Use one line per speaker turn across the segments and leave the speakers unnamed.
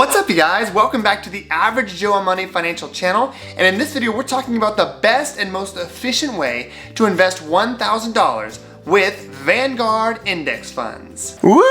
What's up, you guys? Welcome back to the Average Joe on Money financial channel, and in this video we're talking about the best and most efficient way to invest $1,000 with Vanguard Index Funds. Woohoo!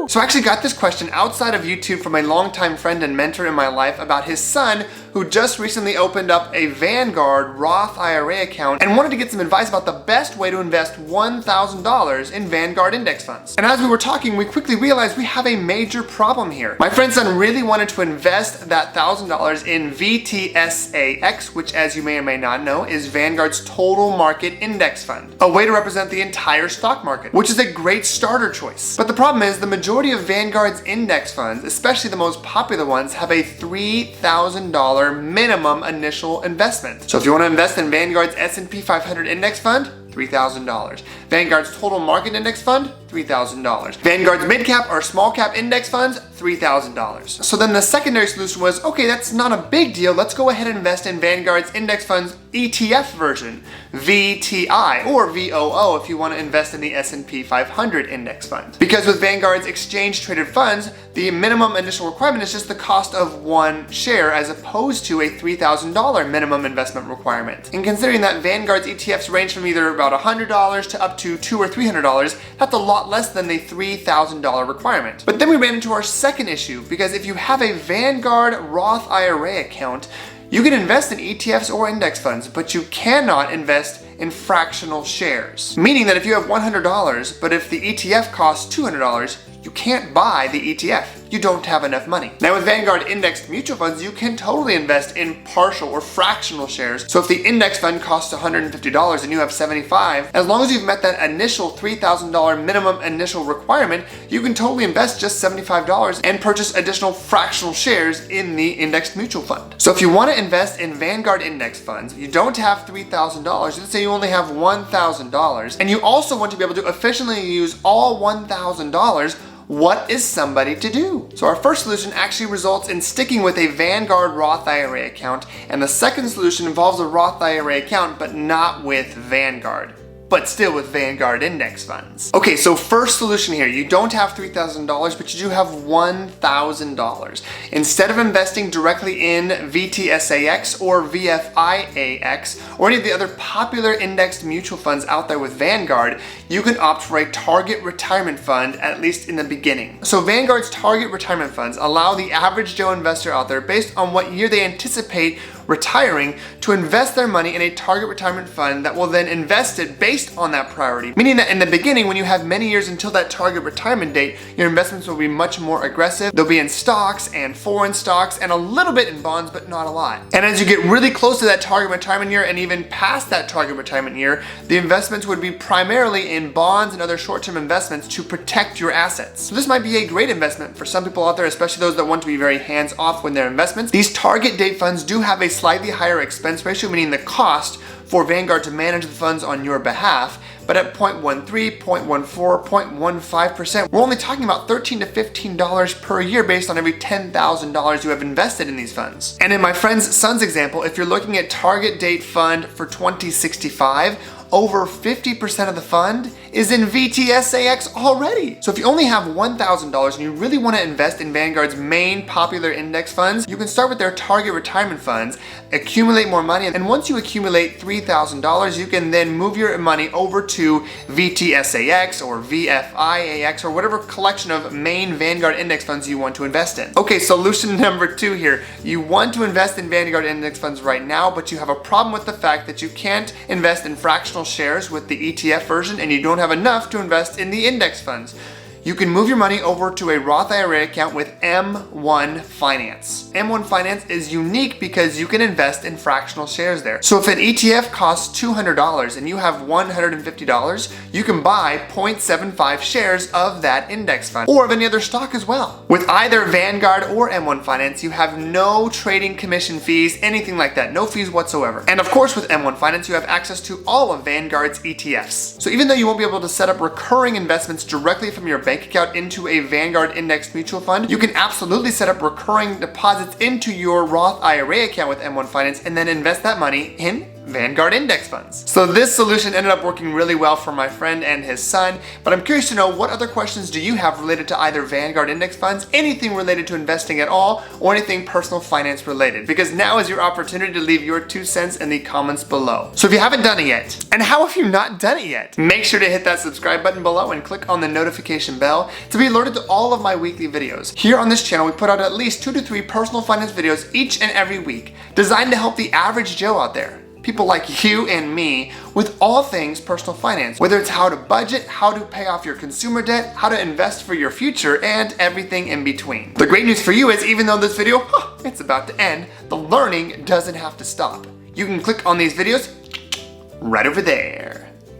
So I actually got this question outside of YouTube from a longtime friend and mentor in my life about his son who just recently opened up a Vanguard Roth IRA account and wanted to get some advice about the best way to invest $1,000 in Vanguard Index Funds. And as we were talking, we quickly realized we have a major problem here. My friend's son really wanted to invest that $1,000 in VTSAX, which, as you may or may not know, is Vanguard's Total Market Index Fund, a way to represent the entire stock market, which is a great starter choice. But the problem is the majority of Vanguard's index funds, especially the most popular ones, have a $3,000 minimum initial investment. So if you want to invest in Vanguard's S&P 500 index fund, $3,000. Vanguard's Total Market Index Fund, $3,000. Vanguard's mid-cap or small-cap index funds, $3,000. So then the secondary solution was, okay, that's not a big deal. Let's go ahead and invest in Vanguard's Index Funds ETF version, VTI, or VOO if you want to invest in the S&P 500 Index Fund. Because with Vanguard's exchange-traded funds, the minimum initial requirement is just the cost of one share as opposed to a $3,000 minimum investment requirement. And considering that Vanguard's ETFs range from either about $100 to up to $200 or $300, that's a lot less than the $3,000 requirement. But then we ran into our second issue, because if you have a Vanguard Roth IRA account, you can invest in ETFs or index funds, but you cannot invest in fractional shares. Meaning that if you have $100, but if the ETF costs $200, you can't buy the ETF. You don't have enough money. Now with Vanguard Indexed Mutual Funds, you can totally invest in partial or fractional shares. So if the index fund costs $150 and you have $75, as long as you've met that initial $3,000 minimum initial requirement, you can totally invest just $75 and purchase additional fractional shares in the indexed mutual fund. So if you want to invest in Vanguard Index Funds, you don't have $3,000, let's say you only have $1,000, and you also want to be able to efficiently use all $1,000, what is somebody to do? So our first solution actually results in sticking with a Vanguard Roth IRA account, and the second solution involves a Roth IRA account but not with Vanguard, but still with Vanguard Index Funds. Okay, so first solution here, you don't have $3,000, but you do have $1,000. Instead of investing directly in VTSAX or VFIAX or any of the other popular indexed mutual funds out there with Vanguard, you can opt for a target retirement fund, at least in the beginning. So Vanguard's target retirement funds allow the average Joe investor out there, based on what year they anticipate retiring, to invest their money in a target retirement fund that will then invest it based on that priority. Meaning that in the beginning, when you have many years until that target retirement date, your investments will be much more aggressive. They'll be in stocks and foreign stocks and a little bit in bonds, but not a lot. And as you get really close to that target retirement year and even past that target retirement year, the investments would be primarily in bonds and other short-term investments to protect your assets. So this might be a great investment for some people out there, especially those that want to be very hands-off with their investments. These target date funds do have a slightly higher expense ratio, meaning the cost for Vanguard to manage the funds on your behalf, but at 0.13, 0.14, 0.15%, we're only talking about $13 to $15 per year based on every $10,000 you have invested in these funds. And in my friend's son's example, if you're looking at target date fund for 2065, over 50% of the fund is in VTSAX already. So if you only have $1,000 and you really want to invest in Vanguard's main popular index funds, you can start with their target retirement funds, accumulate more money, and once you accumulate $3,000, you can then move your money over to VTSAX or VFIAX or whatever collection of main Vanguard index funds you want to invest in. Okay, solution number 2 here. You want to invest in Vanguard index funds right now, but you have a problem with the fact that you can't invest in fractional shares with the ETF version, and you don't have enough to invest in the index funds. You can move your money over to a Roth IRA account with M1 Finance. M1 Finance is unique because you can invest in fractional shares there. So if an ETF costs $200 and you have $150, you can buy 0.75 shares of that index fund or of any other stock as well. With either Vanguard or M1 Finance, you have no trading commission fees, anything like that, no fees whatsoever. And of course with M1 Finance, you have access to all of Vanguard's ETFs. So even though you won't be able to set up recurring investments directly from your bank account into a Vanguard Indexed Mutual Fund, you can absolutely set up recurring deposits into your Roth IRA account with M1 Finance and then invest that money in Vanguard Index Funds. So this solution ended up working really well for my friend and his son, but I'm curious to know, what other questions do you have related to either Vanguard Index Funds, anything related to investing at all, or anything personal finance related? Because now is your opportunity to leave your 2 cents in the comments below. So if you haven't done it yet, and how have you not done it yet? Make sure to hit that subscribe button below and click on the notification bell to be alerted to all of my weekly videos. Here on this channel, we put out at least 2 to 3 personal finance videos each and every week, designed to help the average Joe out there, people like you and me, with all things personal finance. Whether it's how to budget, how to pay off your consumer debt, how to invest for your future, and everything in between. The great news for you is, even though this video, it's about to end, the learning doesn't have to stop. You can click on these videos right over there.